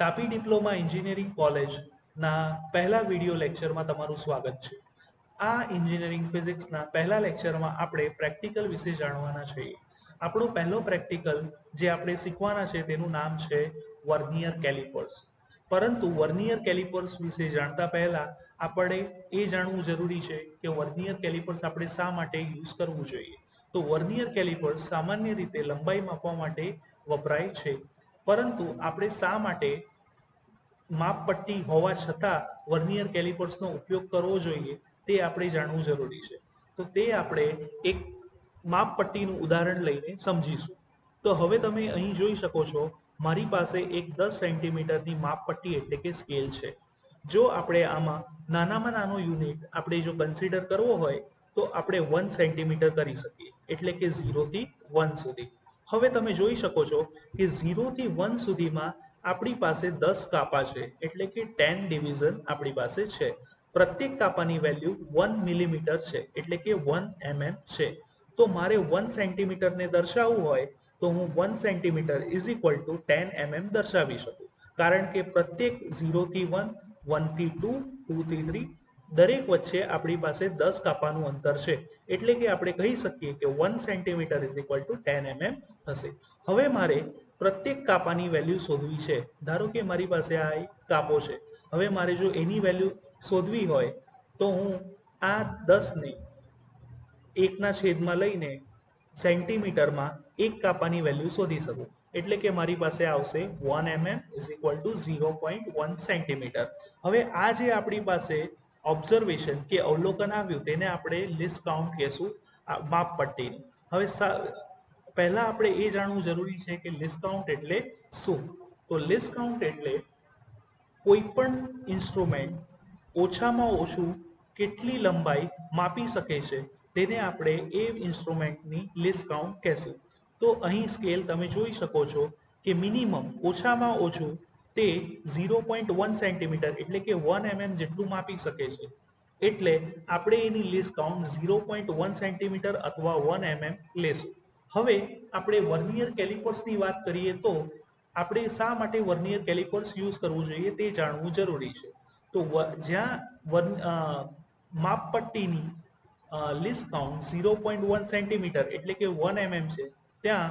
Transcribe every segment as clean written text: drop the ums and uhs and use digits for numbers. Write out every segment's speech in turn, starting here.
Tapi diploma engineering કોલેજના પહેલા video લેક્ચરમાં તમારું સ્વાગત છે. આ એન્જિનિયરિંગ ફિઝિક્સના પહેલા લેક્ચરમાં આપણે પ્રેક્ટિકલ વિશે જાણવાના છીએ. આપણો પહેલો પ્રેક્ટિકલ જે આપણે શીખવાના છે તેનું નામ છે વર્નિયર કેલિપર્સ. પરંતુ વર્નિયર કેલિપર્સ વિશે જાણતા પહેલા આપણે એ જાણવું જરૂરી છે કે વર્નિયર કેલિપર્સ આપણે શા માટે યુઝ કરવું જોઈએ. તો વર્નિયર કેલિપર્સ સામાન્ય રીતે લંબાઈ માપવા માટે વપરાય છે. પરંતુ આપણે શા માટે માપપટ્ટી હોવા છતાં વર્નિયર કેલિપર્સનો ઉપયોગ કરવો જોઈએ તે આપણે જાણવું જરૂરી છે. તો તે આપણે એક માપપટ્ટીનું ઉદાહરણ લઈને સમજીશું. તો હવે તમે અહીં જોઈ શકો છો, મારી પાસે એક 10 સેન્ટીમીટરની માપપટ્ટી એટલે કે સ્કેલ છે. જો આપણે આમાં નાનામાં નાનો યુનિટ આપણે જો કન્સિડર કરવો હોય તો આપણે 1 સેન્ટીમીટર કરી શકીએ, એટલે કે 0 થી 1 સુધી. હવે તમે જોઈ શકો છો કે 0 થી 1 સુધીમાં આપણી પાસે 10 કાપા છે, એટલે કે 10 ડિવિઝન આપણી પાસે છે. પ્રત્યેક કાપાની વેલ્યુ 1 મિલીમીટર છે, એટલે કે 1 છે. તો મારે 1 સેન્ટીમીટરને દર્શાવવું હોય તો હું 1 સેન્ટીમીટર ઇઝ ઇક્વલ ટુ 10 દર્શાવી શકું. કારણ કે પ્રત્યેક 0 થી 1, 1 થી 2, 2 થી 3 દરેક વચ્ચે આપણી પાસે 10 કાપાનું અંતર છે. એટલે કે આપણે કહી શકીએ કે 1 સેન્ટીમીટર ઇઝ ઇક્વલ ટુ 10 થશે. હવે મારે પ્રત્યેક કાપાની વેલ્યુ શોધવી છે. ધારો કે મારી પાસે આ એક કાપો છે. હવે મારે જો એની વેલ્યુ શોધવી હોય તો હું આ 10ને એકના છેદમાં લઈને સેન્ટીમીટરમાં એક કાપાની વેલ્યુ શોધી શકું. એટલે કે મારી પાસે આવશે 1 ઇઝ ઇક્વલ ટુ 0.1 સેન્ટીમીટર. હવે આ જે આપણી પાસે ઓબ્ઝર્વેશન કે અવલોકન આવ્યું તેને આપણે લિસ્ટ કાઉન્ટ કહેશું, માપપટ્ટીનું. હવે પહેલા આપણે એ જાણવું જરૂરી છે કે લિસ્ટ કાઉન્ટ એટલે શું. તો લિસ્ટ કાઉન્ટ એટલે કોઈ પણ ઇન્સ્ટ્રુમેન્ટ ઓછામાં ઓછું કેટલી લંબાઈ માપી શકે છે તેને આપણે એ ઇન્સ્ટ્રુમેન્ટની લિસ્ટ કાઉન્ટ કહેશું. તો અહીં સ્કેલ તમે જોઈ શકો છો કે મિનિમમ ઓછામાં ઓછું તે 0.1 સેન્ટીમીટર એટલે કે 1 જેટલું માપી શકે છે. એટલે આપણે એની લિસ્ટ કાઉન્ટ 0.1 સેન્ટીમીટર અથવા 1 લેશું. હવે આપણે વર્નિયર કેલિપર્સની વાત કરીએ તો આપણે શા માટે વર્નિયર કેલિપર્સ યુઝ કરવું જોઈએ તે જાણવું જરૂરી છે. તો જ્યાં માપપટ્ટીની લિસ્ટ કાઉન્ટ 0.1 સેન્ટીમીટર એટલે કે 1 છે, ત્યાં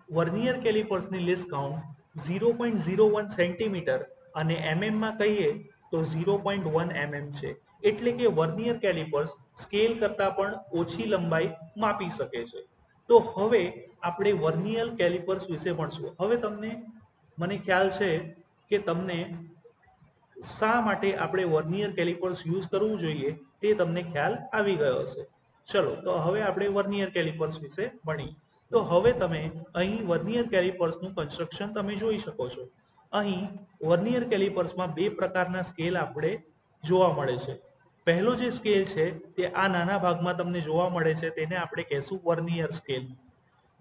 વર્નિયર કેલિપર્સની લિસ્ટ કાઉન્ટ 0.01 સેન્ટીમીટર અને એમએમમાં કહીએ તો 0.1 છે. એટલે કે વર્નિયર કેલિપર્સ સ્કેલ કરતાં પણ ઓછી લંબાઈ માપી શકે છે. તો હવે આપણે વર્નિયર કેલિપર્સ વિશે ભણશું. હવે મને ખ્યાલ છે કે તમને શા માટે આપણે વર્નિયર કેલિપર્સ યુઝ કરવું જોઈએ તે તમને ખ્યાલ આવી ગયો હશે. ચલો તો હવે આપણે વર્નિયર કેલિપર્સ વિશે ભણીએ. તો હવે તમે અહીં વર્નિયર કેલિપર્સનું કન્સ્ટ્રક્શન તમે જોઈ શકો છો. અહીં વર્નિયર કેલિપર્સમાં બે પ્રકારના સ્કેલ આપણે જોવા મળે છે. પહેલો જે સ્કેલ છે તે આ નાના ભાગમાં તમને જોવા મળે છે તેને આપણે કહેશું વર્નિયર સ્કેલ.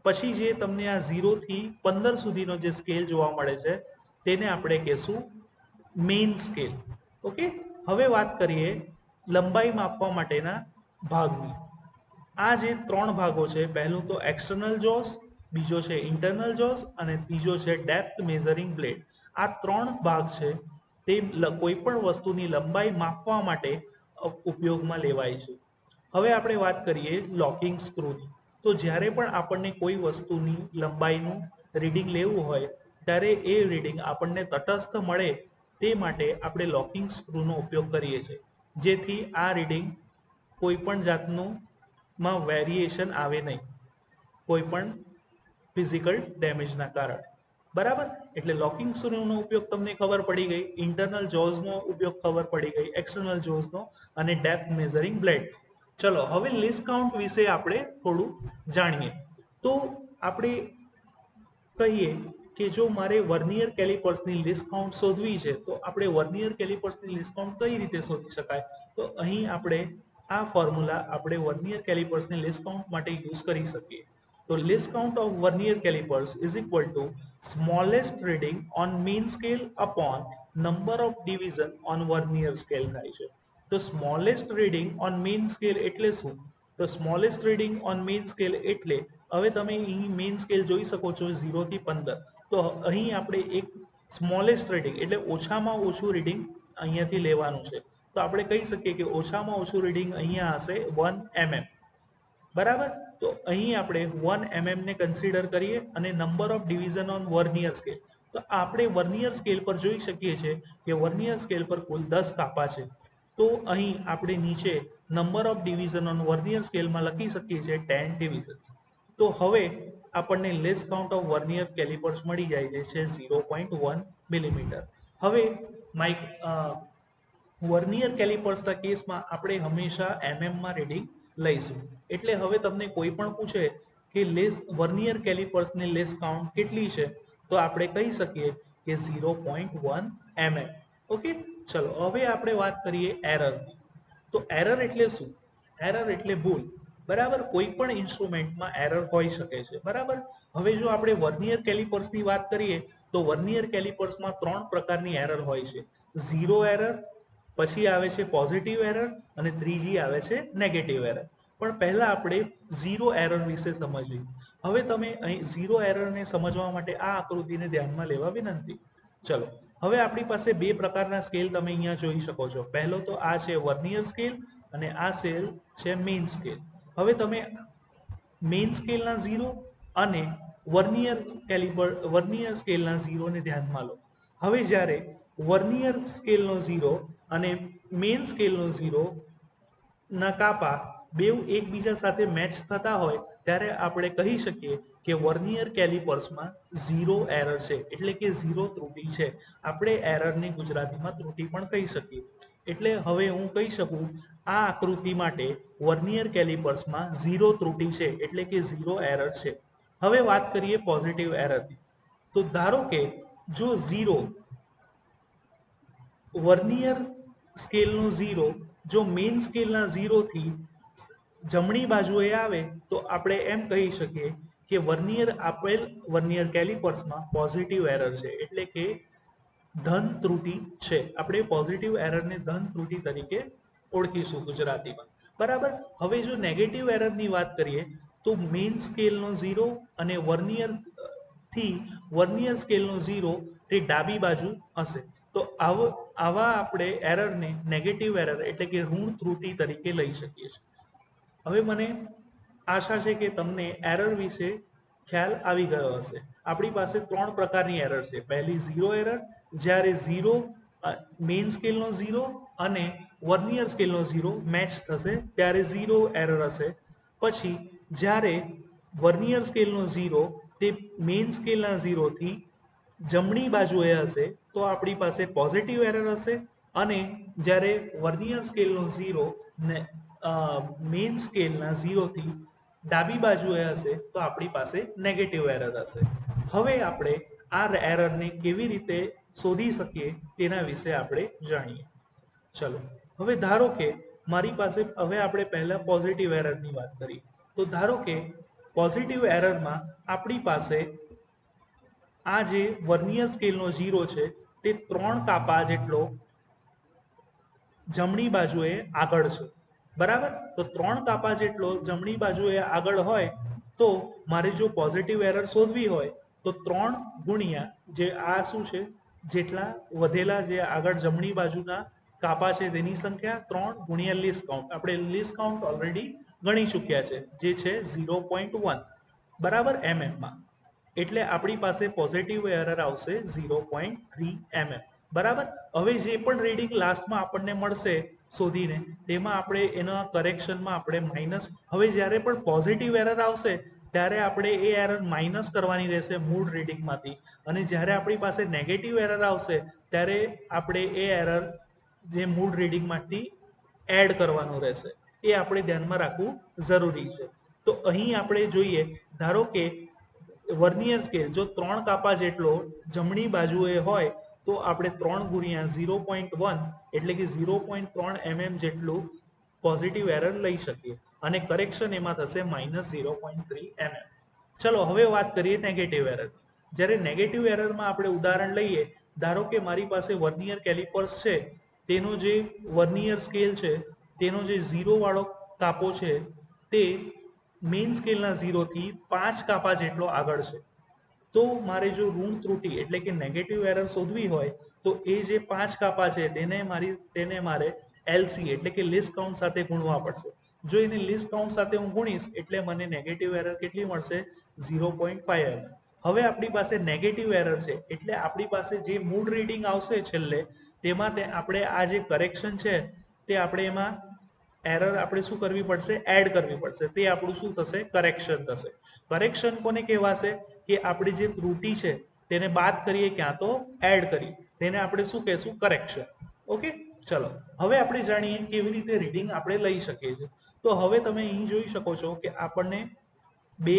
પછી જે તમને આ 0 થી 15 સુધીનો જે સ્કેલ જોવા મળે છે તેને આપણે કહેશું મેઇન સ્કેલ. ઓકે, હવે વાત કરીએ લંબાઈ માપવા માટેના ભાગની. આ જે ત્રણ ભાગો છે, પહેલું તો એક્સટર્નલ જોસ, બીજો છે ઇન્ટરનલ જોસ અને ત્રીજો છે ડેપ્થ મેઝરિંગ બ્લેડ. આ ત્રણ ભાગ છે તે કોઈ પણ વસ્તુની લંબાઈ માપવા માટે ઉપયોગમાં લેવાય છે. હવે આપણે વાત કરીએ લોકિંગ સ્ક્રૂની. તો જ્યારે પણ આપણને કોઈ વસ્તુની લંબાઈનું રીડિંગ લેવું હોય ત્યારે એ રીડિંગ આપણને તટસ્થ મળે તે માટે આપણે લોકિંગ સ્ક્રૂનો ઉપયોગ કરીએ છીએ, જેથી આ રીડિંગ કોઈ પણ જાતનું વેરિએશન આવે નહીં, કોઈ પણ ફિઝિકલ ડેમેજના કારણે. બરાબર, એટલે લોકિંગ સ્ક્રૂનો ઉપયોગ તમને ખબર પડી ગઈ, ઇન્ટરનલ જોઝનો ઉપયોગ ખબર પડી ગઈ, એક્સટર્નલ જોઝનો અને ડેપ્થ મેઝરિંગ બ્લેડ. ચલો હવે લિસ્ટ કાઉન્ટ વિશે આપણે થોડું જાણીએ. તો આપણે કહીએ કે જો મારે વર્નિયર કેલિપર્સની લિસ્ટ કાઉન્ટ શોધવી છે તો આપણે વર્નિયર કેલિપર્સની લિસ્ટ કાઉન્ટ કઈ રીતે શોધી શકાય. તો અહીં આપણે આ ફોર્મ્યુલા આપણે વર્નિયર કેલિપર્સની લિસ્ટ કાઉન્ટ માટે યુઝ કરી શકીએ. તો list count of vernier calipers is equal two smallest reading on main scale upon number of division on vernier scale થાય છે. તો smallest reading on main scale એટલે શું. તો smallest reading on main scale એટલે, હવે તમે અહીં મેઇન સ્કેલ જોઈ શકો છો 0 થી 15. તો અહીં આપણે એક સ્મોલેસ્ટ રીડિંગ એટલે ઓછામાં ઓછું રીડિંગ અહીંયાથી લેવાનું છે. તો આપણે કહી શકીએ કે ઓછામાં ઓછું રીડિંગ અહીંયા હશે 1 mm. બરાબર. તો અહીં આપણે 1 mm ને કન્સિડર કરીએ અને number of division on vernier scale. તો આપણે વર્નિયર સ્કેલ પર જોઈ શકીએ છીએ કે વર્નિયર સ્કેલ પર કુલ 10 કાપા છે. તો અહીં આપણે નીચે number of division on vernier સ્કેલમાં લખી શકીએ છીએ 10 ડિવિઝન્સ. તો હવે આપણને less count of vernier callipers મળી જાય છે 0.1 મિલીમીટર. હવે માઇક વર્નિયર કેલિપર્સના કેસમાં આપણે હંમેશા એમએમમાં રીડિંગ લઈશું. એટલે હવે તમને કોઈ પણ પૂછે કે વર્નિયર કેલિપર્સની લેસ કાઉન્ટ કેટલી છે, તો આપણે કહી શકીએ કે 0.1 mm. ઓકે, ચલો હવે આપણે વાત કરીએ એરરની. તો એરર એટલે શું? એરર એટલે ભૂલ. બરાબર. કોઈ પણ ઇન્સ્ટ્રુમેન્ટમાં એરર હોઈ શકે છે. બરાબર. હવે જો આપણે વર્નિયર કેલિપર્સની વાત કરીએ તો વર્નિયર કેલિપર્સમાં 3 પ્રકારની એરર હોય છે. ઝીરો એરર, પછી આવે છે પોઝિટિવ એરર અને ત્રીજી આવે છે નેગેટિવ એરર. પણ પહેલા આપણે ઝીરો એરર વિશે સમજીએ. હવે તમે અહીં ઝીરો એરરને સમજવા માટે આ આકૃતિને ધ્યાનમાં લેવા વિનંતી. ચલો, હવે આપણી પાસે બે પ્રકારના સ્કેલ તમે અહીંયા જોઈ શકો છો. પહેલો તો આ છે વર્નિયર સ્કેલ અને આ સ્કેલ છે મેઇન સ્કેલ. હવે તમે મેઇન સ્કેલના ઝીરો અને વર્નિયર સ્કેલના ઝીરોને ધ્યાનમાં લો. હવે જ્યારે વર્નિયર સ્કેલનો ઝીરો અને મેઇન સ્કેલનો ઝીરો ના કાપા બેઉ એકબીજા સાથે મેચ થતા હોય ત્યારે આપણે કહી શકીએ કે વર્નિયર કેલિપર્સમાં ઝીરો એરર છે, એટલે કે ઝીરો ત્રુટી છે. આપણે એરરને ગુજરાતીમાં ત્રુટી પણ કહી શકીએ. એટલે હવે હું કહી શકું આ આકૃતિ માટે વર્નિયર કેલિપર્સમાં ઝીરો ત્રુટી છે, એટલે કે ઝીરો એરર છે. હવે વાત કરીએ પોઝિટિવ એરરની. તો ધારો કે જો ઝીરો વર્નિયર સ્કેલનો ઝીરો જો મેઇન સ્કેલના ઝીરોથી જમણી બાજુએ આવે તો આપણે એમ કહી શકીએ કે વર્નિયર આપેલ વર્નિયર કેલિપર્સમાં પોઝિટિવ એરર છે, એટલે કે ધન ત્રુટિ છે. આપણે પોઝિટિવ એરરને ધન ત્રુટિ તરીકે ઓળખીશું ગુજરાતીમાં. બરાબર. હવે જો નેગેટિવ એરરની વાત કરીએ તો મેઇન સ્કેલનો ઝીરો અને વર્નિયર સ્કેલનો ઝીરો તે ડાબી બાજુ હશે. તો આવા આપણે એરરને નેગેટિવ એરર એટલે કે ઋણ ત્રુટિ તરીકે લઈ શકીએ છીએ. હવે મને આશા છે કે તમને એરર વિશે ખ્યાલ આવી ગયો હશે. આપણી પાસે 3 પ્રકારની એરર છે. પહેલી ઝીરો એરર, જ્યારે ઝીરો મેઇન સ્કેલનો ઝીરો અને વર્નિયર સ્કેલનો ઝીરો મેચ થશે ત્યારે ઝીરો એરર હશે. પછી જ્યારે વર્નિયર સ્કેલનો ઝીરો તે મેઇન સ્કેલના ઝીરોથી જમણી બાજુએ હશે તો આપણી પાસે પોઝિટિવ એરર હશે. અને જ્યારે વર્નિયર સ્કેલનો ઝીરો મેઇન સ્કેલના ઝીરોથી ડાબી બાજુએ હશે તો આપણી પાસે નેગેટિવ એરર હશે. હવે આપણે આ એરરને કેવી રીતે શોધી શકીએ તેના વિશે આપણે જાણીએ. ચલો, હવે ધારો કે મારી પાસે, હવે આપણે પહેલા પોઝિટિવ એરરની વાત કરીએ. તો ધારો કે પોઝિટિવ એરરમાં આપણી પાસે આ જે વર્નિયર સ્કેલનો ઝીરો છે તે 3 કાપા જેટલો જમણી બાજુએ આગળ છે. બરાબર. તો 3 કાપા જેટલો જમણી બાજુએ આગળ હોય તો મારે જો પોઝિટિવ એરર શોધવી હોય તો 3 ગુણ્યા જે આ શું છે, જેટલા વધેલા જે આગળ જમણી બાજુના કાપા છે તેની સંખ્યા 3 ગુણ્યા લીસ્ટ કાઉન્ટ. આપણે લીસ્ટ કાઉન્ટ ઓલરેડી ગણી ચૂક્યા છે, જે છે 0.1. બરાબર, એમએમમાં. એટલે આપણી પાસે પોઝિટિવ એરર આવશે 0.3 mm. બરાબર. હવે જે પણ રીડિંગ લાસ્ટમાં આપણને મળશે શોધીને તેમાં આપણે એના કરેક્શનમાં આપણે માઇનસ, હવે જ્યારે પણ પોઝિટિવ એરર આવશે ત્યારે આપણે એ એરર માઇનસ કરવાની રહેશે મૂળ રીડિંગમાંથી. અને જ્યારે આપણી પાસે નેગેટિવ એરર આવશે ત્યારે આપણે એ એરર જે મૂળ રીડિંગમાંથી એડ કરવાનું રહેશે. એ આપણે ધ્યાનમાં રાખવું જરૂરી છે. તો અહીં આપણે જોઈએ, ધારો કે વર્નિયર સ્કેલ જો 3 કાપા જેટલો જમણી બાજુએ હોય તો આપણે 3 ગુણ્યા 0.1 એટલે કે 0.3 mm જેટલું પોઝિટિવ એરર લઈ શકીએ અને કરેક્શન એમાં થશે -0.3 mm. ચલો, હવે વાત કરીએ નેગેટિવ એરર. જ્યારે નેગેટિવ એરરમાં આપણે ઉદાહરણ લઈએ, ધારો કે મારી પાસે વર્નિયર કેલિપર્સ છે, તેનો જે વર્નિયર સ્કેલ છે તેનો જે ઝીરો વાળો કાપો છે તે મેઇન સ્કેલના ઝીરોથી 5 કાપા જેટલો આગળ છે. તો મારે જો ઋણ ત્રુટી એટલે કે નેગેટિવ એરર શોધવી હોય તો એ જે 5 કાપા છે તેને મારે એલસી એટલે કે લીસ્ટ કાઉન્ટ સાથે ગુણવા પડશે. જો એને લીસ્ટ કાઉન્ટ સાથે હું ગુણીશ એટલે મને નેગેટિવ એરર કેટલી મળશે? 0.5 mm. હવે આપણી પાસે નેગેટિવ એરર છે એટલે આપણી પાસે જે મૂળ રીડિંગ આવશે છેલ્લે તેમાં આપણે આ જે કરેક્શન છે તે આપણે એમાં એરર આપણે શું કરવી પડશે? એડ કરવી પડશે. તે આપણું શું થશે? કરેક્શન થશે. કરેક્શન કોને કહેવાશે? કે આપણી જે ત્રુટિ છે તેને બાદ કરીએ ક્યાં તો એડ કરીએ તેને આપણે શું કહેશું? કરેક્શન. ઓકે, ચલો હવે આપણે જાણીએ કેવી રીતે રીડિંગ આપણે લઈ શકીએ છીએ. તો હવે તમે અહીં જોઈ શકો છો કે આપણને બે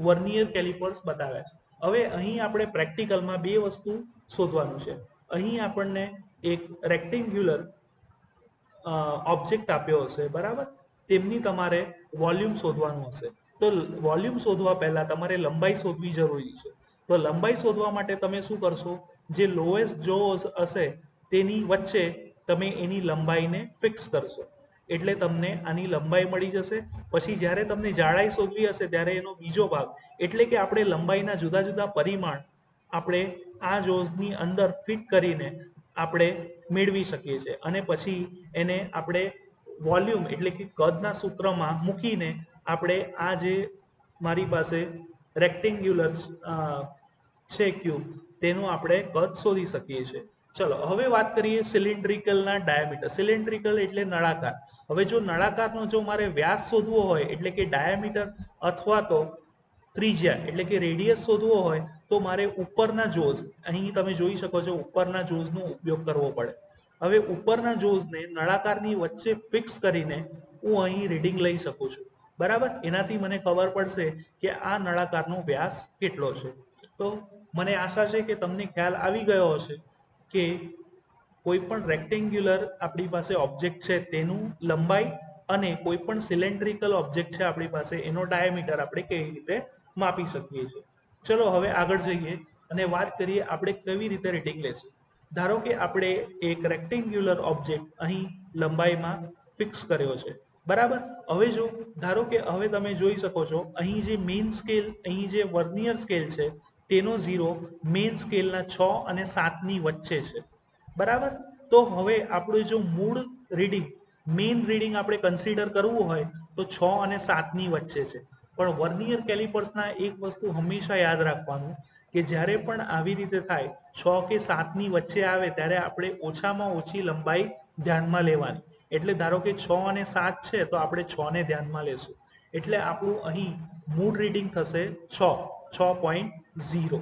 વર્નિયર કેલિપર્સ બતાવ્યા છે. હવે અહીં આપણે પ્રેક્ટિકલમાં બે વસ્તુ શોધવાનું છે. અહીં આપણને એક રેક્ટેન્ગ્યુલર ઓબ્જેક્ટ આપ્યો હશે, બરાબર? તેમની તમારે વોલ્યુમ શોધવાનું હશે. તો વોલ્યુમ શોધવા પહેલા તમારે લંબાઈ શોધવી જરૂરી છે. તો લંબાઈ શોધવા માટે તમે શું કરશો? જે લોએસ્ટ જો હશે તેની વચ્ચે તમે એની લંબાઈને ફિક્સ કરશો એટલે તમને આની લંબાઈ મળી જશે. પછી જ્યારે તમને જાડાઈ શોધવી હશે ત્યારે એનો બીજો ભાગ એટલે કે આપણે લંબાઈના જુદા જુદા પરિમાણ આપણે આ જોઝની અંદર ફિટ કરીને આપણે મેળવી શકીએ છીએ અને પછી એને આપણે વોલ્યુમ એટલે કે કદના સૂત્રમાં મૂકીને આપણે આ જે મારી પાસે રેક્ટેન્ગ્યુલર છે ક્યુબ તેનું આપણે કદ શોધી શકીએ છીએ. ચલો હવે વાત કરીએ સિલિન્ડ્રિકલના ડાયામીટર. સિલિન્ડ્રિકલ એટલે નળાકાર. હવે જો નળાકારનો જો મારે વ્યાસ શોધવો હોય એટલે કે ડાયામીટર અથવા તો ત્રિજ્યા એટલે કે રેડિયસ શોધવો હોય તો મારે ઉપરના જોઝ અહીં તમે જોઈ શકો છો ઉપરના જોઝનો ઉપયોગ કરવો પડે. હવે ઉપરના જોઝને નળાકારની વચ્ચે ફિક્સ કરીને હું અહીં રીડિંગ લઈ શકું છું, બરાબર? એનાથી મને ખબર પડશે કે આ નળાકારનો વ્યાસ કેટલો છે. તો મને આશા છે કે તમને ખ્યાલ આવી ગયો હશે કે કોઈ પણ રેક્ટેન્ગ્યુલર આપણી પાસે ઓબ્જેક્ટ છે તેનું લંબાઈ અને કોઈ પણ સિલિન્ડ્રિકલ ઓબ્જેક્ટ છે આપણી પાસે એનો ડાયામીટર આપણે કેવી રીતે માપી શકીએ છીએ. ચલો હવે આગળ જઈએ અને વાત કરીએ આપણે કેવી રીતે રીડિંગ લેશું. ધારો કે આપણે એક રેક્ટેન્ગ્યુલર ઓબ્જેક્ટ અહીં લંબાઈમાં ફિક્સ કર્યો છે, બરાબર? હવે જો ધારો કે હવે તમે જોઈ શકો છો અહીં જે મેઇન સ્કેલ અહીં જે વર્નિયર સ્કેલ છે તેનો 0 મેઇન સ્કેલના 6 અને 7ની વચ્ચે છે, બરાબર? તો હવે આપણે જો મૂળ રીડિંગ મેઇન રીડિંગ આપણે કન્સિડર કરવું હોય તો 6 અને 7ની વચ્ચે છે. પણ વર્નિયર કેલિપર્સના એક વસ્તુ હંમેશા યાદ રાખવાનું કે જ્યારે પણ આવી રીતે થાય 6 કે 7ની વચ્ચે આવે ત્યારે આપણે ઓછામાં ઓછી લંબાઈ ધ્યાનમાં લેવાની. એટલે ધારો કે 6 અને 7 છે તો આપણે 6 ને ધ્યાનમાં લેશું એટલે આપણું અહીં મૂળ રીડિંગ થશે 6.0,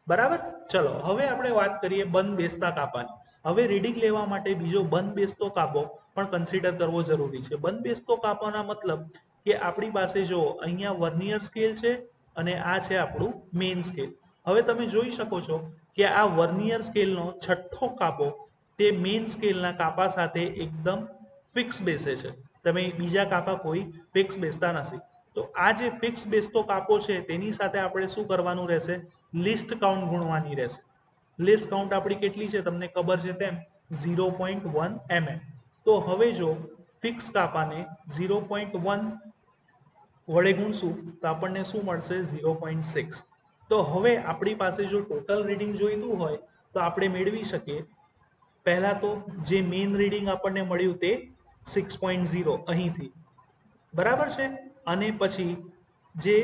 બરાબર? ચલો હવે આપણે વાત કરીએ બંધ બેસતા કાપાની. હવે રીડિંગ લેવા માટે બીજો બંધ બેસતો કાપો પણ કન્સિડર કરવો જરૂરી છે. બંધ બેસતો કાપાના મતલબ કે આપણી પાસે જો અહીંયા વર્નિયર સ્કેલ છે અને આ છે આપણું મેઇન સ્કેલ. હવે તમે જોઈ શકો છો કે આ વર્નિયર સ્કેલનો છઠ્ઠો કાપો તે મેઇન સ્કેલના કાપા સાથે એકદમ ફિક્સ બેસે છે. તમે બીજા કાપા કોઈ ફિક્સ બેસતા નથી. તો આ જે ફિક્સ બેસતો કાપો છે તેની સાથે આપણે શું કરવાનું રહેશે? લિસ્ટ કાઉન્ટ ગુણવાની રહેશે. લિસ્ટ કાઉન્ટ આપણી કેટલી છે તમને ખબર છે તેમ 0.1 mm. તો હવે જો ફિક્સ કાપાને 0.1 વડે ગુણશું તો આપણને શું મળશે? 0.6. તો હવે આપણી પાસે જો ટોટલ રીડિંગ જોઈતું હોય તો આપણે મેળવી શકીએ. પહેલા તો જે મેઇન રીડિંગ આપણને મળ્યું તે 6.0 અહીંથી, બરાબર છે? અને પછી જે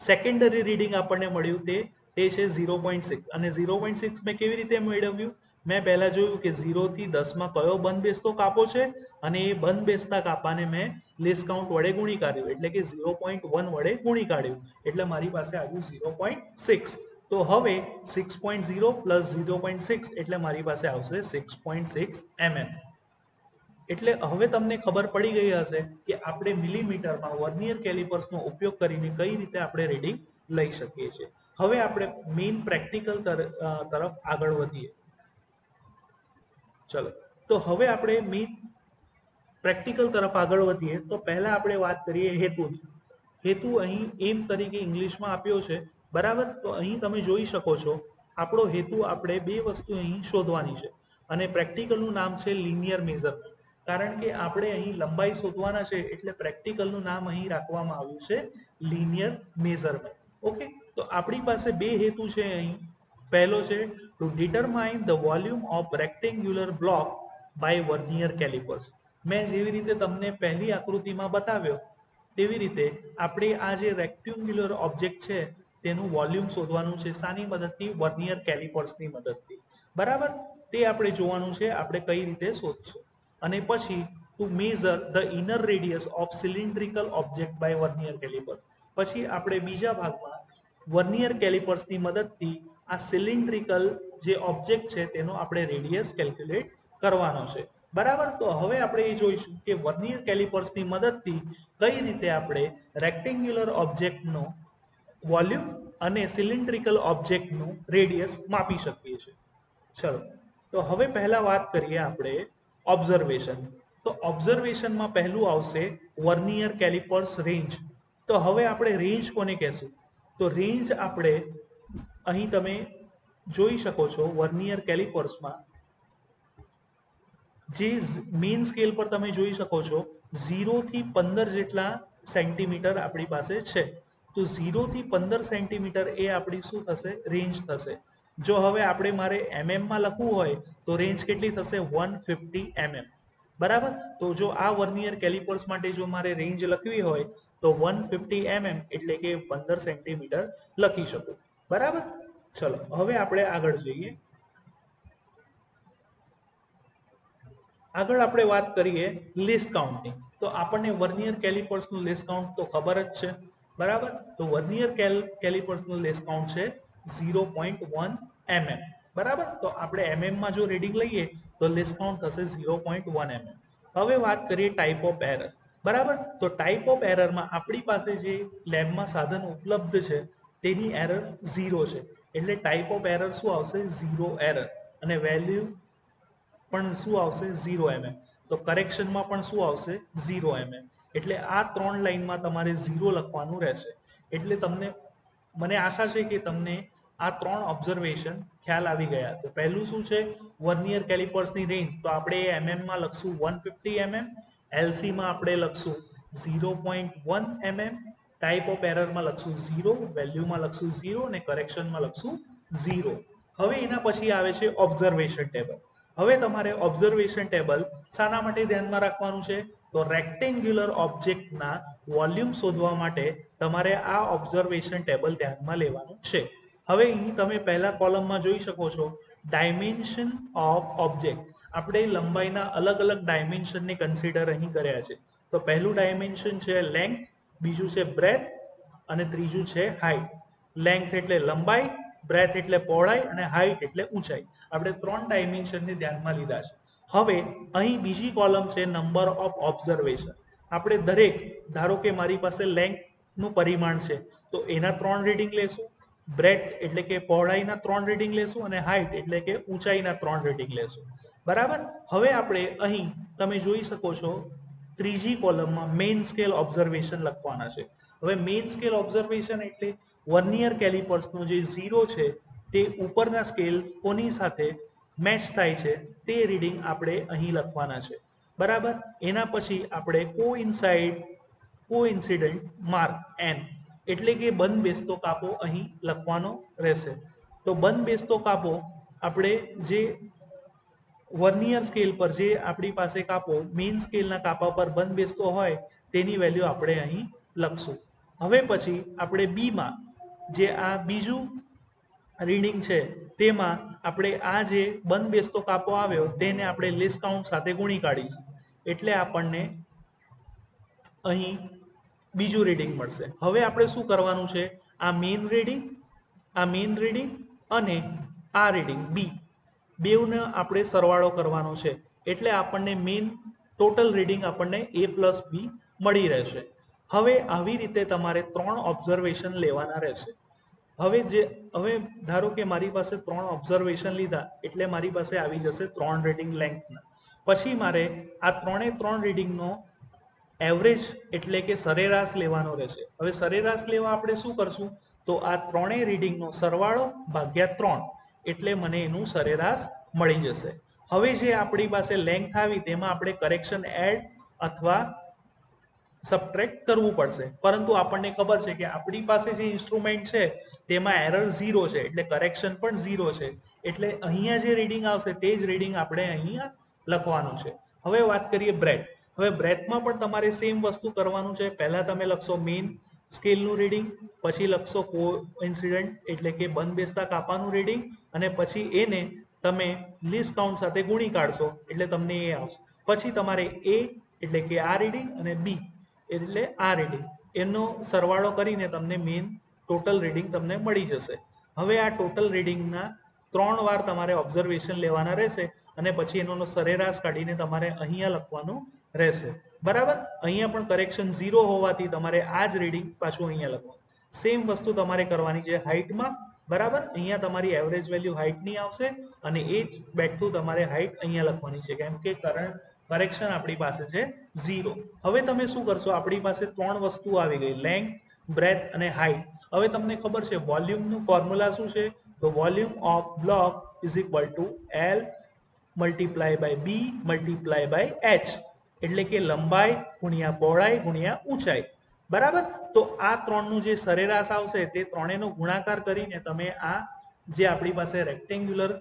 સેકન્ડરી રીડિંગ આપણને મળ્યું તે છે 0.6. અને 0.6 મેં કેવી રીતે મેળવ્યું? મેં પહેલા જોયું કે 0 થી 10માં કયો બંધ બેસતો કાપો છે અને એ બંધ બેસતા કાપાને મેં લિસ્ટ કાઉન્ટ વડે ગુણી કાઢ્યું એટલે કે 0.1 વડે ગુણી કાઢ્યું એટલે મારી પાસે આવ્યું 0.6. તો હવે 6.0 પ્લસ 0.6 એટલે મારી પાસે આવશે 6.6 mm. એટલે હવે તમને ખબર પડી ગઈ હશે કે આપણે મિલીમીટરમાં વર્નિયર કેલિપર્સનો ઉપયોગ કરીને કઈ રીતે આપણે રીડિંગ લઈ શકીએ છીએ. હવે આપણે મેઇન પ્રેક્ટિકલ તરફ આગળ વધીએ. ચલો તો હવે આપણે મેઇન પ્રેક્ટિકલ તરફ આગળ વધીએ તો પહેલા આપણે વાત કરીએ હેતુની. હેતુ અહીં એમ તરીકે ઇંગ્લિશમાં આપ્યો છે, બરાબર? તો અહીં તમે જોઈ શકો છો આપણો હેતુ આપણે બે વસ્તુ અહીં શોધવાની છે અને પ્રેક્ટિકલનું નામ છે લિનિયર મેઝરમેન્ટ. કારણ કે આપણે અહીં લંબાઈ શોધવાના છે એટલે પ્રેક્ટિકલનું નામ અહીં રાખવામાં આવ્યું છે લિનિયર મેઝરમેન્ટ. ઓકે, તો આપણી પાસે બે હેતુ છે અહીં. પહેલો છે to determine the volume of rectangular block by vernier callipers. મેં જેવી રીતે તમને પહેલી આકૃતિમાં બતાવ્યો તેવી રીતે આપણે આ જે રેક્ટેન્ગ્યુલર ઓબ્જેક્ટ છે તેનું વોલ્યુમ શોધવાનું છે. શાની મદદથી? વર્નિયર કેલિપર્સની મદદથી. બરાબર, તે આપણે જોવાનું છે આપણે કઈ રીતે શોધશું. અને પછી to measure the inner radius of cylindrical object by vernier callipers. પછી આપણે બીજા ભાગમાં વર્નિયર કેલિપર્સની મદદથી આ સિલિન્ડ્રિકલ જે ઓબ્જેક્ટ છે તેનો આપણે રેડિયસ કેલ્ક્યુલેટ કરવાનો છે. બરાબર, તો હવે આપણે એ જોઈશું કે વર્નિયર કેલિપર્સની મદદથી કઈ રીતે આપણે રેક્ટેન્ગ્યુલર ઓબ્જેક્ટનો વોલ્યુમ અને સિલિન્ડ્રિકલ ઓબ્જેક્ટનું રેડિયસ માપી શકીએ છીએ. ચલો, તો હવે પહેલા વાત કરીએ આપણે ઓબ્ઝર્વેશન. તો ઓબ્ઝર્વેશનમાં પહેલું આવશે વર્નિયર કેલિપર્સ રેન્જ. તો હવે આપણે રેન્જ કોને કહેશું? તો રેન્જ આપણે અહીં તમે જોઈ શકો છો વર્નિયર કેલિપર્સમાં જે મેઇન સ્કેલ પર તમે જોઈ શકો છો 0 થી 15 જેટલા સેન્ટીમીટર આપણી પાસે છે. તો 0 થી 15 સેન્ટીમીટર એ આપણી શું થશે? રેન્જ થશે. જો હવે આપણે મારે એમએમમાં લખવું હોય તો રેન્જ કેટલી થશે? 150 mm. બરાબર, તો જો આ વર્નિયર કેલિપર્સ માટે જો મારે રેન્જ લખવી હોય તો 150 mm એટલે કે 15 સેન્ટીમીટર લખી શકું. બરાબર, ચલો હવે આપણે આગળ જઈએ. આગળ આપણે વાત કરીએ લેસ કાઉન્ટની. તો આપણને વર્નિયર કેલિપર્સનું લેસ કાઉન્ટ તો ખબર જ છે. બરાબર, તો વર્નિયર કેલિપર્સનું લેસ કાઉન્ટ છે 0.1 mm. બરાબર, તો આપણે એમએમમાં જો રીડિંગ લઈએ તો લેસ કાઉન્ટ થશે 0.1 mm. હવે વાત કરીએ ટાઈપ ઓફ એરર. બરાબર, તો ટાઈપ ઓફ એરરમાં આપણી પાસે જે લેબમાં સાધન ઉપલબ્ધ છે તેની એરર 0 છે. એટલે ટાઈપ ઓફ એરર શું આવશે? 0 એરર. અને વેલ્યુ પણ શું આવશે? 0 mm. તો કરેક્શનમાં પણ શું આવશે? 0 mm. એટલે આ ત્રણ લાઈનમાં તમારે 0 લખવાનું રહેશે. એટલે તમને, મને આશા છે કે તમને આ ત્રણ ઓબ્ઝર્વેશન ખ્યાલ આવી ગયા છે. પહેલું શું છે? વર્નિયર કેલિપર્સની રેન્જ. તો આપણે એમએમમાં લખશું 150 mm, એલસીમાં આપણે લખશું 0.1 mm, ટાઈપ ઓફ એરરમાં લખશું 0, વેલ્યુમાં લખશું 0 અને કરેક્શનમાં લખશું 0. હવે એના પછી આવે છે ઓબ્ઝર્વેશન ટેબલ. હવે તમારે ઓબ્ઝર્વેશન ટેબલ શાના માટે ધ્યાનમાં રાખવાનું છે? તો રેક્ટેન્ગ્યુલર ઓબ્જેક્ટના વોલ્યુમ શોધવા માટે તમારે આ ઓબ્ઝર્વેશન ટેબલ ધ્યાનમાં લેવાનું છે. હવે અહીં તમે પહેલા કોલમમાં જોઈ શકો છો ડાયમેન્શન ઓફ ઓબ્જેક્ટ. આપણે લંબાઈના અલગ અલગ ડાયમેન્શનને કન્સિડર અહીં કર્યા છે. તો પહેલું ડાયમેન્શન છે લેન્થ, બીજું છે બ્રેથ અને ત્રીજું છે હાઇટ. લેન્થ એટલે લંબાઈ, બ્રેથ એટલે પહોળાઈ અને હાઇટ એટલે ઊંચાઈ. આપણે ત્રણ ડાયમેન્શનને ધ્યાનમાં લીધા છે. હવે અહીં બીજી કોલમ છે નંબર ઓફ ઓબ્ઝર્વેશન. આપણે દરેક, ધારો કે મારી પાસે લેન્થનું પરિમાણ છે તો એના 3 રીડિંગ લેશું, બ્રેથ એટલે કે પહોળાઈના 3 રીડિંગ લેશું અને હાઇટ એટલે કે ઊંચાઈના 3 રીડિંગ લેશું. બરાબર, હવે આપણે અહીં તમે જોઈ શકો છો ત્રીજી કોલમમાં મેઇન સ્કેલ ઓબ્ઝર્વેશન લખવાના છે. હવે મેઇન સ્કેલ ઓબ્ઝર્વેશન એટલે વર્નિયર કેલિપર્સનું જે 0 છે તે ઉપરના સ્કેલ કોની સાથે મેચ થાય છે તે રીડિંગ આપણે અહીં લખવાના છે. બરાબર, એના પછી આપણે કોઇન્સિડન્ટ માર્ક એન એટલે કે બંધ બેસતો કાપો અહીં લખવાનો રહેશે. તો બંધ બેસતો કાપો આપણે જે વર્નિયર સ્કેલ પર જે આપણી પાસે કાપો મેઇન સ્કેલના કાપા પર બંધ બેસતો હોય તેની વેલ્યુ આપણે અહીં લખશું. હવે પછી આપણે બીમાં જે આ બીજું રીડિંગ છે તેમાં આપણે આ જે બંધ બેસતો કાપો આવ્યો તેને આપણે લેસ કાઉન્ટ સાથે ગુણી કાઢીશું. એટલે આપણને અહીં બીજું રીડિંગ મળશે. હવે આપણે શું કરવાનું છે? આ મેઇન રીડિંગ અને આ રીડિંગ બી બેવને આપણે સરવાળો કરવાનો છે. એટલે આપણને મેઇન ટોટલ રીડિંગ આપણને A+B મળી રહેશે. હવે આવી રીતે તમારે 3 ઓબ્ઝર્વેશન લેવાના રહેશે. હવે ધારો કે મારી પાસે 3 ઓબ્ઝર્વેશન લીધા એટલે મારી પાસે આવી જશે 3 રીડિંગ લેન્થના. પછી મારે આ 3 રીડિંગનો એવરેજ એટલે કે સરેરાશ લેવાનો રહેશે. હવે સરેરાશ લેવા આપણે શું કરશું? તો આ 3 રીડિંગનો સરવાળો ભાગ્યા 3 એટલે મને એનું સરેરાશ મળી જશે. હવે જે આપણી પાસે લેન્થ આવી તેમાં આપણે કરેક્શન એડ અથવા સબટ્રેક્ટ કરવું પડશે, પરંતુ આપણને ખબર છે કે આપણી પાસે જે ઇન્સ્ટ્રુમેન્ટ છે તેમાં એરર 0 છે, એટલે કરેક્શન પણ 0 છે. એટલે અહીંયા જે રીડિંગ આવશે તે જ રીડિંગ આપણે અહીંયા લખવાનું છે. હવે વાત કરીએ બ્રેથ. હવે બ્રેથમાં પણ તમારે સેમ વસ્તુ કરવાનું છે. પહેલા તમે લખશો મેઇન સ્કેલનું રીડિંગ, પછી લખશો કોઇન્સિડન્ટ એટલે કે બંધ બેસતા કાપાનું રીડિંગ, અને પછી એને તમે લીસ્ટ કાઉન્ટ સાથે ગુણી કાઢશો એટલે તમને એ આવશે. પછી તમારે એ એટલે કે આ રીડિંગ અને બી એટલે આ રીડિંગ એનો સરવાળો કરીને તમને મેઇન ટોટલ રીડિંગ તમને મળી જશે. હવે આ ટોટલ રીડિંગના 3 વાર તમારે ઓબ્ઝર્વેશન લેવાના રહેશે અને પછી એનો સરેરાશ કાઢીને તમારે અહીંયા લખવાનું રહેશે. બરાબર. અહીંયા પણ કરેક્શન 0 હોવાથી તમારે આ જ રીડિંગ પાછું અહીંયા લખવાનું. સેમ વસ્તુ તમારે કરવાની છે હાઇટમાં. બરાબર. અહીંયા તમારી એવરેજ વેલ્યુ હાઇટની આવશે અને એ જ બેક ટુ તમારે હાઇટ અહીંયા લખવાની છે, કેમ કે કરેક્શન આપણી પાસે છે 0. હવે તમે શું કરશો, આપણી પાસે 3 વસ્તુ આવી ગઈ, લેન્થ, બ્રેથ અને હાઇટ. હવે તમને ખબર છે વોલ્યુમનું ફોર્મ્યુલા શું છે? તો volume of block is equal to L multiply by B multiply by H, એટલે કે લંબાઈ ગુણ્યા પહોળાઈ ગુણ્યા ઊંચાઈ. બરાબર. તો આ ત્રણનું જે સરેરાશ આવશે તે ત્રણેયનો ગુણાકાર કરીને તમે આ જે આપણી પાસે રેક્ટેન્ગ્યુલર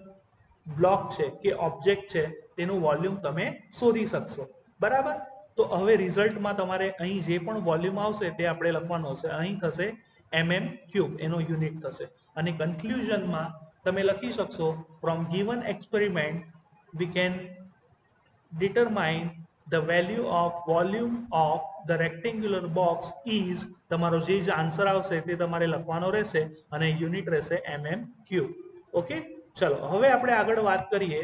બ્લોક છે કે ઓબ્જેક્ટ છે તેનું વોલ્યુમ તમે શોધી શકશો. બરાબર. તો હવે રિઝલ્ટમાં તમારે અહીં જે પણ વોલ્યુમ આવશે તે આપણે લખવાનું હશે. અહીં થશે mm3, એનો યુનિટ થશે. અને કન્ક્લુઝનમાં તમે લખી શકશો from given experiment we can determine the value of volume of the rectangular box is, તમારો જે આન્સર આવશે તે તમારે લખવાનો રહેશે અને યુનિટ રહેશે mm3. ઓકે, ચલો હવે આપણે આગળ વાત કરીએ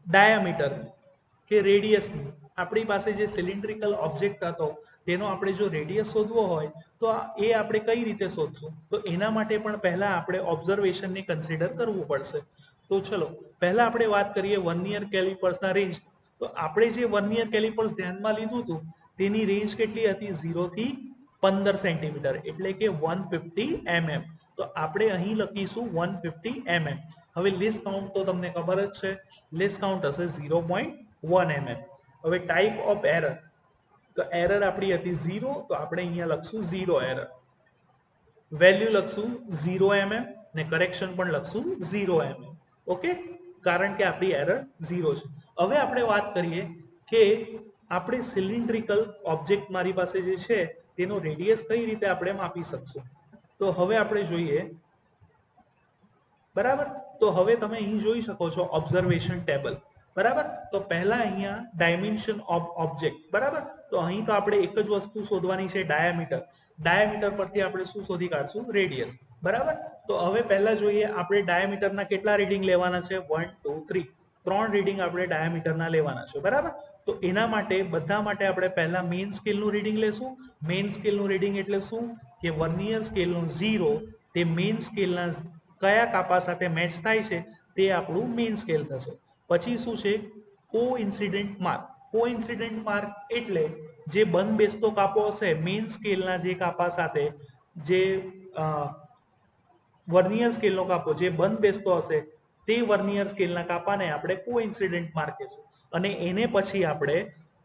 ડાયામીટર કે રેડિયસની. આપણી પાસે જે સિલિન્ડ્રિકલ ઓબ્જેક્ટ હતો તેનો આપણે જો રેડિયસ શોધવો હોય તો એ આપણે કઈ રીતે શોધશું? તો એના માટે પણ પહેલા આપણે ઓબ્ઝર્વેશનને કન્સિડર કરવું પડશે. તો ચલો પહેલા આપણે વાત કરીએ વર્નિયર કેલિપર્સના રેન્જ. તો આપણે જે વર્નિયર કેલિપર્સ ધ્યાનમાં લીધું હતું તેની રેન્જ કેટલી હતી? 0 થી 15 સેન્ટીમીટર, એટલે કે 150 mm. તો આપણે અહીં લખીશું 150 mm. હવે લીસ્ટ કાઉન્ટ તો તમને ખબર જ છે, લીસ્ટ કાઉન્ટ હશે 0.1 mm. હવે ટાઈપ ઓફ એરર, તો એરર આપણી હતી 0, તો આપણે અહીંયા લખશું 0 એરર. વેલ્યુ લખશું 0 mm ને કરેક્શન પણ લખશું 0 mm. ઓકે, કારણ કે આપણી એરર 0 છે. હવે આપણે વાત કરીએ કે આપણે સિલિન્ડ્રિકલ ઓબ્જેક્ટ મારી પાસે જે છે તેનો રેડિયસ કઈ રીતે આપણે માપી શકશું? તો હવે આપણે જોઈએ. બરાબર. તો હવે તમે અહીં જોઈ શકો છો ઓબ્ઝર્વેશન ટેબલ. બરાબર. તો પહેલા અહીંયા ડાયમેન્શન ઓફ ઓબ્જેક્ટ. બરાબર. તો અહીં તો આપણે એક જ વસ્તુ શોધવાની છે, ડાયામીટર. ડાયામીટર પરથી આપણે શું શોધી કાઢશું? રેડિયસ. બરાબર. તો હવે પહેલા જોઈએ આપણે ડાયામીટરના કેટલા રીડિંગ લેવાના છે? 1 2 3. 3 રીડિંગ આપણે ડાયામીટરના લેવાના છે. બરાબર. તો એના માટે બધા માટે આપણે પહેલા મેઇન સ્કેલનું રીડિંગ લેશું. મેઇન સ્કેલનું રીડિંગ એટલે શું? કે વર્નિયર સ્કેલનું 0 તે મેઇન સ્કેલના કયા કાપા સાથે મેચ થાય છે તે આપણું મેઇન સ્કેલ થશે. પછી શું છે? Coincident mark. કોઇન્સિડન્ટ માર્ક એટલે જે બંધ બેસતો કાપો હશે મેઇન સ્કેલના જે કાપા સાથે, જે વર્નિયર સ્કેલનો કાપો જે બંધ બેસતો હશે તે વર્નિયર સ્કેલના કાપાને આપણે કોઇન્સિડન્ટ માર્ક કહીશું. અને એને પછી આપણે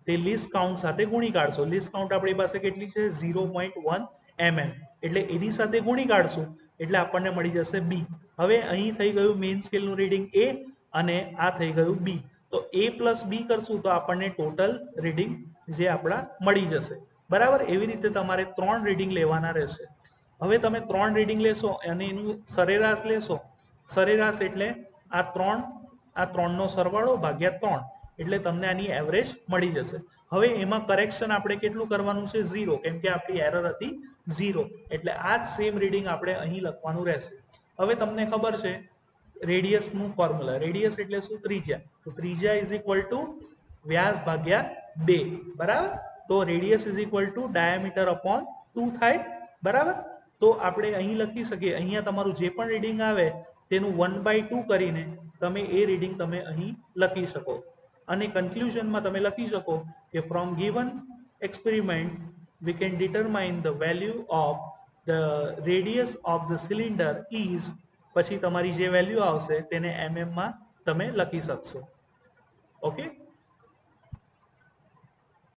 તે લીસ્ટ કાઉન્ટ સાથે ગુણી કાઢશું. લીસ્ટ કાઉન્ટ આપણી પાસે કેટલી છે? 0.1 mm. એટલે એની સાથે ગુણી કાઢશું એટલે આપણને મળી જશે બી. હવે અહીં થઈ ગયું મેઇન સ્કેલનું રીડિંગ એ અને આ થઈ ગયું બી. તો એ પ્લસ બી કરશું તો આપણને ટોટલ રીડિંગ જે આપણા મળી જશે. બરાબર. એવી રીતે તમારે 3 રીડિંગ લેવાના રહેશે. હવે તમે 3 રીડિંગ લેશો અને એનું સરેરાશ લેશો. સરેરાશ એટલે આ 3નો સરવાળો ભાગ્યા 3, એટલે તમને આની એવરેજ મળી જશે. હવે એમાં કરેક્શન આપણે કેટલું કરવાનું છે? 0, કેમ કે આપણી એરર હતી 0. એટલે આ જ સેમ રીડિંગ આપણે અહીં લખવાનું રહેશે. હવે તમને ખબર છે રેડિયસનું ફોર્મ્યુલા. રેડિયસ એટલે શું? ત્રિજ્યા. તો ત્રિજ્યા ઇઝ ઇક્વલ ટુ વ્યાસ ભાગ્યા 2. બરાબર. તો radius is equal two diameter upon 2 થાય. બરાબર. તો આપણે અહીં લખી શકીએ, અહીંયા તમારું જે પણ રીડિંગ આવે તેનું 1/2 કરીને તમે એ રીડિંગ તમે અહીં લખી શકો. અને કન્ક્લુઝનમાં તમે લખી શકો કે from given experiment we can determine the value of the radius of the cylinder is, પછી તમારી જે વેલ્યુ આવશે તેને mm માં તમે લખી શકશો. ઓકે.